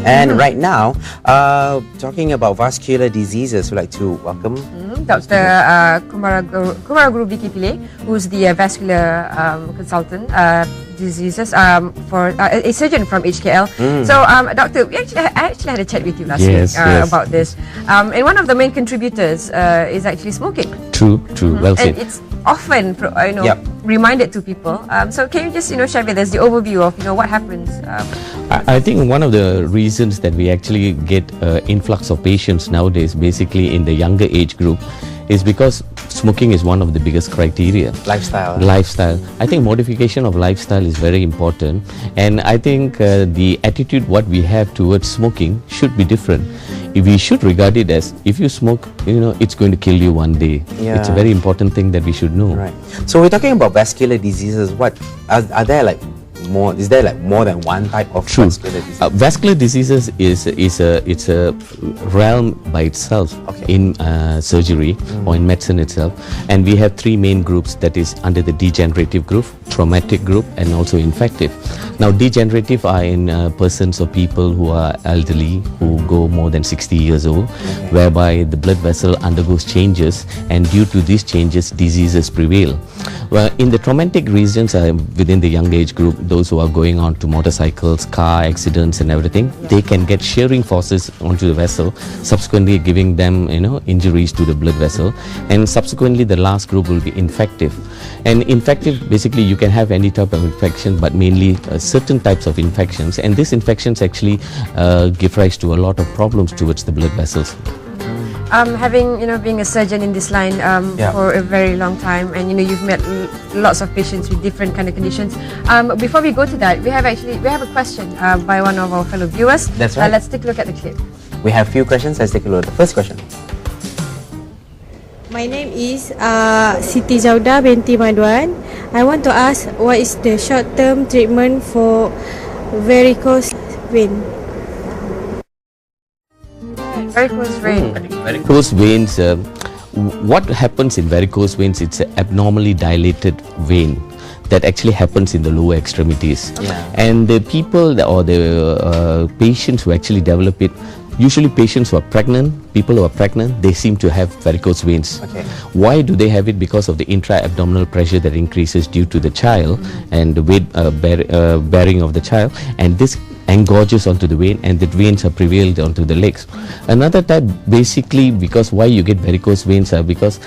And right now, talking about vascular diseases, we'd like to welcome Dr. Kumaraguru Vicky Pillay, who's the vascular consultant diseases for a surgeon from HKL. So, Doctor, I actually had a chat with you last week about this. And one of the main contributors is actually smoking. True. Well said. And it's often, reminded to people. So, can you just share with us the overview of what happens? I think one of the reasons that we actually get influx of patients nowadays, basically in the younger age group, is because smoking is one of the biggest criteria. Lifestyle. I think modification of lifestyle is very important, and I think the attitude what we have towards smoking should be different. We should regard it as, if you smoke, it's going to kill you one day. It's a very important thing that we should know. Right. So we're talking about vascular diseases. What are there like? Is there like more than one type of vascular disease? Vascular diseases it's a realm by itself in surgery or in medicine itself, and we have three main groups, that is under the degenerative group, traumatic group, and also infective. Now, degenerative are in persons or people who are elderly, who go more than 60 years old, whereby the blood vessel undergoes changes, and due to these changes, diseases prevail. Well, in the traumatic regions, within the young age group, those who are going on to motorcycles, car accidents and everything, they can get shearing forces onto the vessel, subsequently giving them injuries to the blood vessel. And subsequently the last group will be infective. And infective, basically you can have any type of infection, but mainly certain types of infections, and these infections actually give rise to a lot of problems towards the blood vessels. Having being a surgeon in this line for a very long time, and you've met lots of patients with different kind of conditions. Before we go to that, we have a question by one of our fellow viewers. That's right. Let's take a look at the clip. We have few questions. Let's take a look at the first question. My name is Siti Jauda binti Madwan. I want to ask, what is the short-term treatment for varicose vein? Varicose vein. Varicose veins, what happens in varicose veins, it's an abnormally dilated vein that actually happens in the lower extremities. And the people or the patients who actually develop it, usually patients who are pregnant, people who are pregnant, they seem to have varicose veins. Why do they have it? Because of the intra-abdominal pressure that increases due to the child and the weight bearing of the child, and this engorges onto the vein, and the veins are prevailed onto the legs. Another type, basically, because why you get varicose veins are because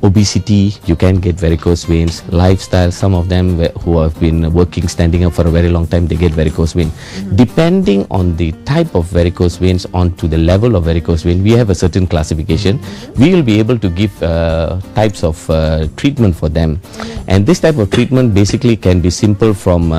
obesity, you can get varicose veins. Lifestyle, some of them who have been working standing up for a very long time, they get varicose vein. Depending on the type of varicose veins onto the level of varicose vein, we have a certain classification. We will be able to give types of treatment for them, and this type of treatment basically can be simple, from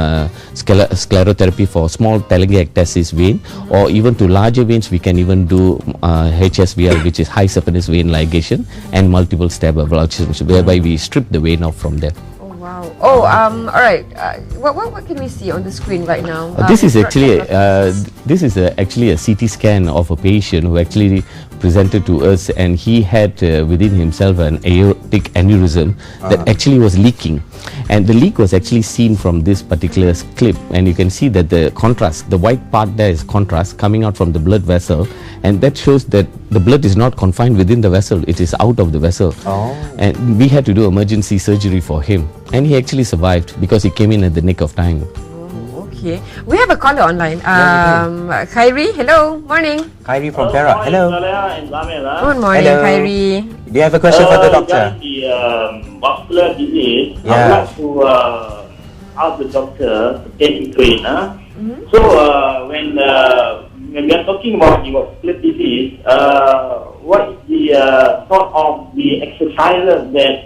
sclerotherapy for small telangiectasis vein, or even to larger veins. We can even do HSVL, which is high surface vein ligation, and multiple step ablations, whereby we strip the vein off from there. Oh wow! Oh, all right. What can we see on the screen right now? This is actually actually a CT scan of a patient who actually presented to us, and he had within himself an aortic aneurysm that actually was leaking, and the leak was actually seen from this particular clip, and you can see that the contrast, the white part there is contrast coming out from the blood vessel, and that shows that the blood is not confined within the vessel, it is out of the vessel. And we had to do emergency surgery for him, and he actually survived because he came in at the nick of time. Okay, we have a caller online. Khairi, hello, morning. Khairi from Perak, hello. Good morning, Khairi. Do you have a question for the doctor? The vascular disease, I would like to ask the doctor to take into it. So when we are talking about the vascular disease, what is the sort of the exercises that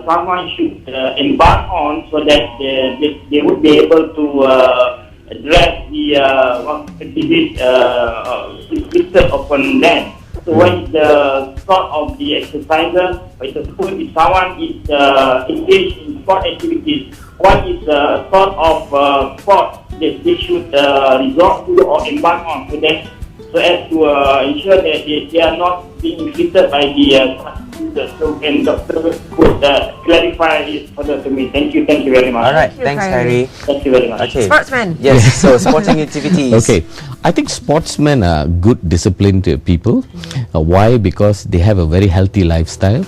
someone should embark on so that they would be able to address the vascular disease inflicted upon them? So what is the sort of the exercises? For example, if someone is engaged in sport activities, what is the sort of sport that they should resort to or embark on, so as to ensure that they are not being inflicted by the diseases. So, and Doctor could clarify it further to me. Thank you very much. All right, Thank you, thanks, Harry. Harry. Thank you very much. Okay. Sportsman. Yes, so sporting activities. Okay, I think sportsmen are good, disciplined people. Why? Because they have a very healthy lifestyle.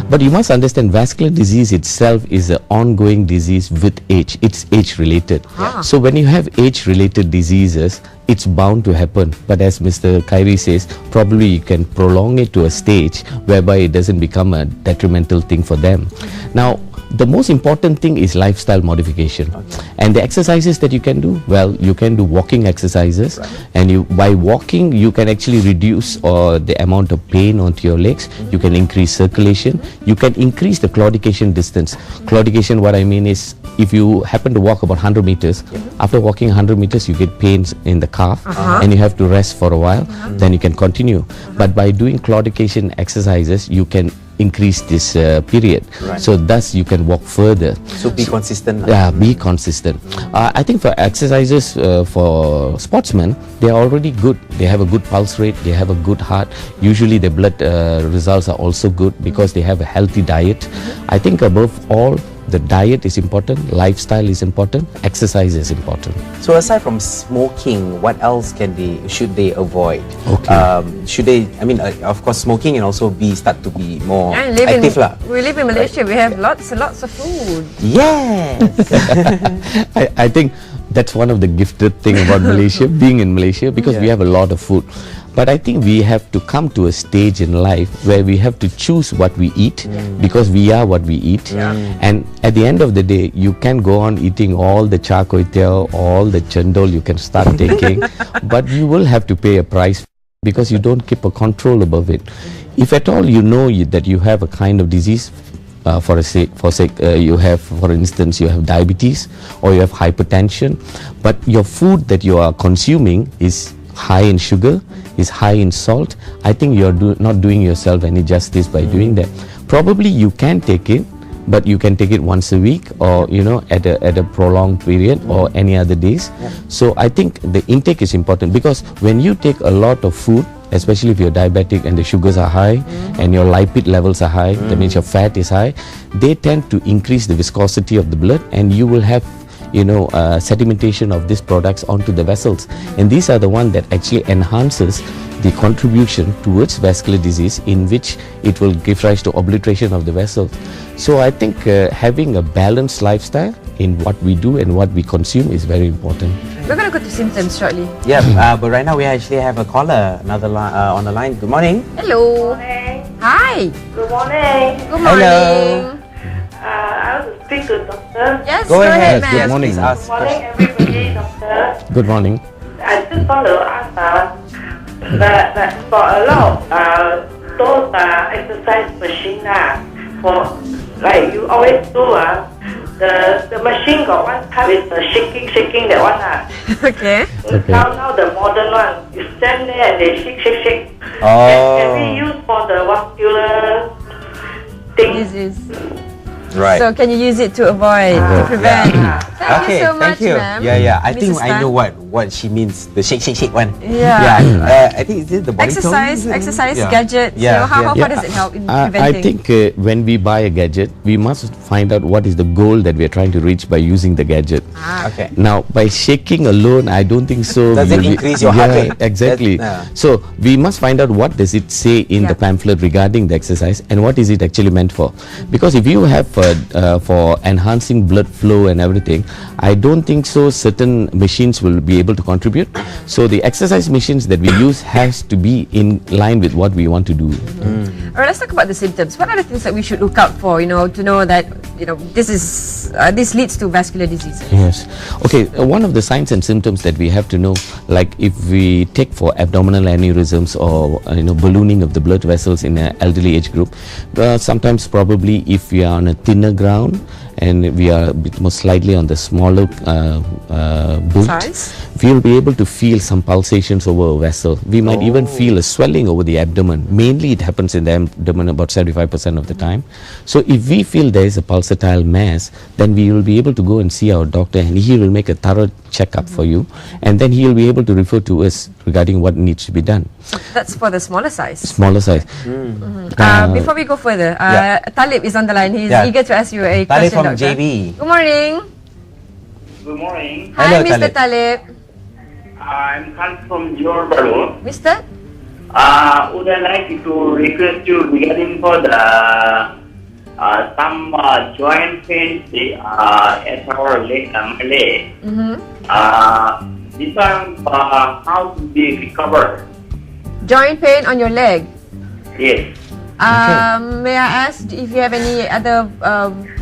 But you must understand, vascular disease itself is an ongoing disease with age. It's age-related. So when you have age-related diseases, it's bound to happen. But as Mr. Khairi says, probably you can prolong it to a stage whereby it doesn't become a detrimental thing for them. Now, the most important thing is lifestyle modification. And the exercises that you can do, well, you can do walking exercises, and by walking you can actually reduce the amount of pain onto your legs. You can increase circulation, you can increase the claudication distance. Claudication, what I mean is, if you happen to walk about 100 meters, after walking 100 meters you get pains in the calf, and you have to rest for a while, then you can continue. But by doing claudication exercises, you can increase this period, so thus you can walk further. So be consistent. Yeah, be consistent. I think for exercises for sportsmen, they are already good. They have a good pulse rate, they have a good heart. Usually their blood results are also good because they have a healthy diet. I think above all, the diet is important, lifestyle is important, exercise is important. So aside from smoking, what else should they avoid? Okay. Should they? I mean, of course, smoking and also start to be more And active, lah. we live in Malaysia. We have lots and lots of food. Yes. I think that's one of the gifted thing about Malaysia, being in Malaysia, because we have a lot of food. But I think we have to come to a stage in life where we have to choose what we eat, because we are what we eat. And at the end of the day, you can go on eating all the char kway teow, all the chendol you can start taking, but you will have to pay a price because you don't keep a control above it. If at all you know that you have a kind of disease, for instance, you have diabetes or you have hypertension, but your food that you are consuming is high in sugar, is high in salt, I think you're not doing yourself any justice by doing that. Probably you can take it, but you can take it once a week, or at a prolonged period, or any other days. So I think the intake is important, because when you take a lot of food, especially if you're diabetic and the sugars are high and your lipid levels are high, that means your fat is high, they tend to increase the viscosity of the blood, and you will have sedimentation of these products onto the vessels, and these are the one that actually enhances the contribution towards vascular disease, in which it will give rise to obliteration of the vessels. So I think having a balanced lifestyle in what we do and what we consume is very important. We're going to go to symptoms shortly. Yeah, but right now we actually have a caller, another on the line. Good morning. Hello. Morning. Hi. Good morning. Good morning. Hello. I want to speak to doctor. Yes, Go ahead. ma'am. Good morning. Please ask Good morning, questions. everybody, doctor. Good morning. I just want to ask that for a lot of those exercise machine for like you always do the machine got one type is the shaking that one Okay. Now the modern one you stand there and they shake. Oh. Can we use for the vascular thing? Disease. Right. So can you use it to avoid, to prevent? Thank you so much, thank you. ma'am. Yeah. I think Mrs. I know Tan. what she means. The shake one. Yeah. I think is it the body tone? Exercise, Yeah. gadgets. Yeah, How yeah. does it help in I preventing? think when we buy a gadget, we must find out what is the goal that we are trying to reach by using the gadget. Okay. Now, by shaking alone, I don't think so. Does it will be- increase your heart rate? Exactly. So we must find out what does it say in the pamphlet regarding the exercise, and what is it actually meant for. Because if you have for enhancing blood flow and everything, I don't think so certain machines will be able to contribute. So the exercise machines that we use has to be in line with what we want to do. Alright, let's talk about the symptoms. What are the things that we should look out for, to know that, this leads to vascular disease? Yes. Okay, one of the signs and symptoms that we have to know, like if we take for abdominal aneurysms or ballooning of the blood vessels in an elderly age group, sometimes probably if we are on a thinner ground and we are a bit more slightly on the smaller build, Size? we will be able to feel some pulsations over a vessel. We might even feel a swelling over the abdomen. Mainly it happens in the abdomen about 75% of the time. So if we feel there is a pulsatile mass, then we will be able to go and see our doctor, and he will make a thorough checkup for you, and then he will be able to refer to us regarding what needs to be done. That's for the smaller size. Smaller size. Before we go further, Talib is on the line. He's Yeah. eager to ask you a Talib question, from Doctor. JB. Good morning. Good morning. Hi, Hello, Mr. Talib. Talib. I'm calling from Johor Bahru. Mr. Would I like to request you regarding for the some joint pain at our leg, my leg. This one, how to be recovered? Joint pain on your leg. Yes. May I ask if you have any other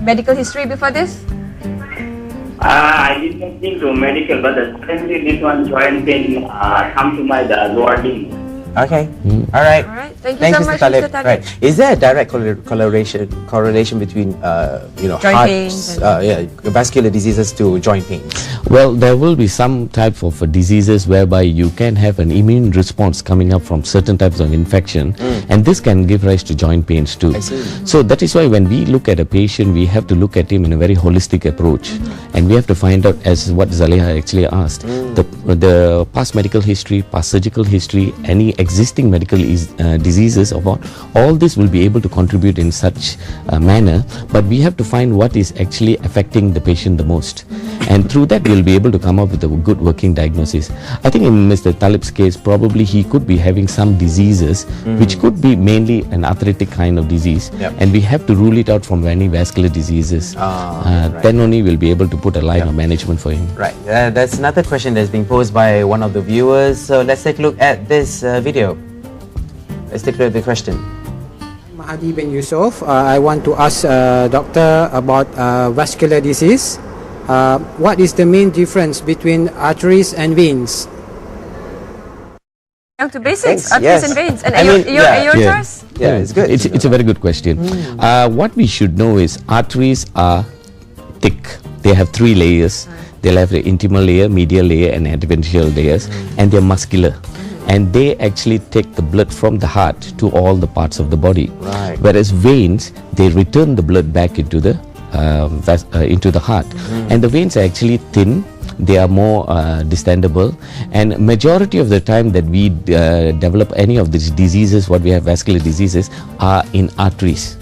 medical history before this? I did not think to medical, but suddenly this one joint pain come to my lower limb. Okay. All right. All right. Thank you so much, Talib. Mr. Talib. Right. Is there a direct correlation between Joint heart, pains vascular diseases to joint pains? Well, there will be some type of diseases whereby you can have an immune response coming up from certain types of infection, and this can give rise to joint pains too. I see. So that is why when we look at a patient, we have to look at him in a very holistic approach, and we have to find out, as what Zaliha actually asked, the past medical history, past surgical history, any existing medical diseases of all this will be able to contribute in such a manner, but we have to find what is actually affecting the patient the most, and through that we'll be able to come up with a good working diagnosis. I think in Mr. Talib's case, probably he could be having some diseases which could be mainly an arthritic kind of disease, and we have to rule it out from any vascular diseases. Right. Then only we'll be able to put a line of management for him. Right. That's another question that's being posed by one of the viewers. So let's take a look at this video. Let's take a look at the question. Mahadi bin Yusof. I want to ask doctor about vascular disease. What is the main difference between arteries and veins? Down to basics, Thanks, arteries yes. and veins. And I mean, aortas? Yeah, it's good. It's a very good question. What we should know is arteries are thick. They have 3 layers. They'll have the intimal layer, medial layer, and advential layers, and they're muscular. And they actually take the blood from the heart to all the parts of the body. Right. Whereas veins, they return the blood back into the heart. And the veins are actually thin. They are more distendable, and majority of the time that we develop any of these diseases, what we have vascular diseases, are in arteries.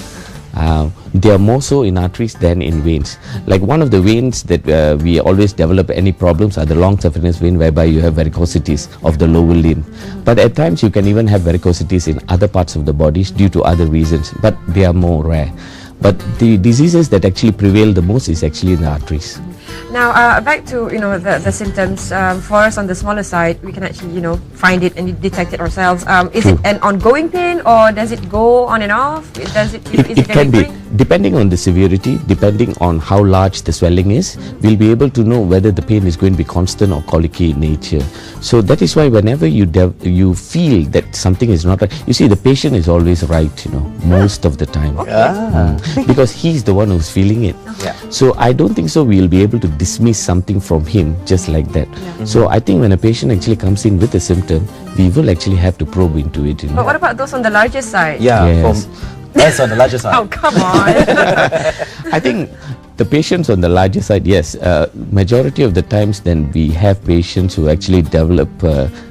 They are more so in arteries than in veins. Like one of the veins that we always develop any problems are the long saphenous vein, whereby you have varicosities of the lower limb. But at times you can even have varicosities in other parts of the bodies due to other reasons, but they are more rare. But the diseases that actually prevail the most is actually in the arteries. Now, back to the symptoms. For us on the smaller side, we can actually find it and detect it ourselves. Is it an ongoing pain, or does it go on and off? It can be, depending on the severity, depending on how large the swelling is, we'll be able to know whether the pain is going to be constant or colicky in nature. So that is why whenever you feel that something is not right, you see the patient is always right, most of the time. Because he's the one who's feeling it. So I don't think so we'll be able to dismiss something from him just like that. So I think when a patient actually comes in with a symptom, we will actually have to probe into it. But what about those on the larger side? Yeah, Yes. that's on the larger side. Oh, come on. I think the patients on the larger side, yes, majority of the times then we have patients who actually develop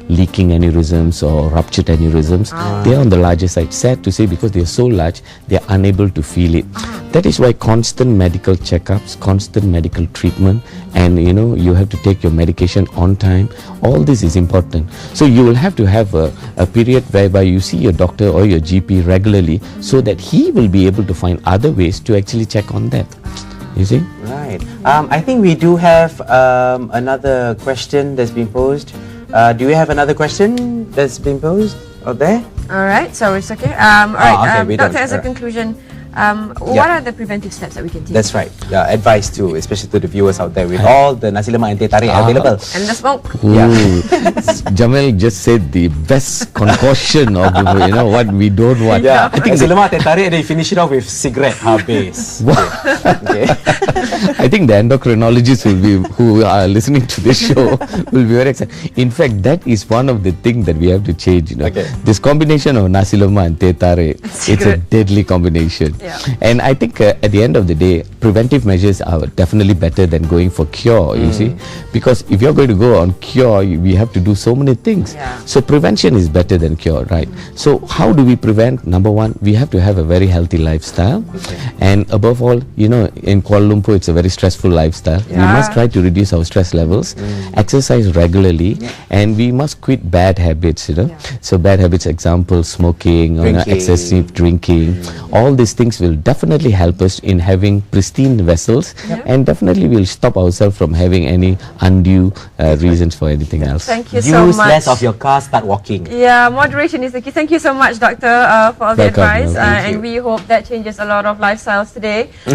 leaking aneurysms or ruptured aneurysms. They are on the larger side. Sad to say, because they are so large, they are unable to feel it. That is why constant medical checkups, constant medical treatment, and you have to take your medication on time. All this is important. So you will have to have a period whereby you see your doctor or your GP regularly, so that he will be able to find other ways to actually check on that. You see? Right. I think we do have another question that's been posed. Do we have another question that's been posed out there? All right, so it's okay. All right, okay, we don't. doctor, as a All right. conclusion, What are the preventive steps that we can take? That's right. Advice too, especially to the viewers out there with all the nasi lemak and teh tarik available. And the smoke. Jamil just said the best concoction of what we don't want. I think nasi lemak, teh tarik, and they finish it off with cigarette habis. Okay. I think the endocrinologists who are listening to this show will be very excited. In fact, that is one of the things that we have to change. This combination of nasi lemak and teh tarik, it's a deadly combination. And I think at the end of the day, preventive measures are definitely better than going for cure. You see, because if you're going to go on cure, we have to do so many things. So prevention is better than cure, right? So how do we prevent? Number one, we have to have a very healthy lifestyle, and above all, in Kuala Lumpur, it's a very stressful lifestyle. We must try to reduce our stress levels, exercise regularly, and we must quit bad habits. So bad habits, example, smoking, excessive drinking. All these things will definitely help us in having pristine vessels, and definitely will stop ourselves from having any undue reasons for anything else. Thank you so much. Use less of your car, start walking. Yeah, moderation is the key. Thank you so much, Doctor, for all the advice, and we hope that changes a lot of lifestyles today.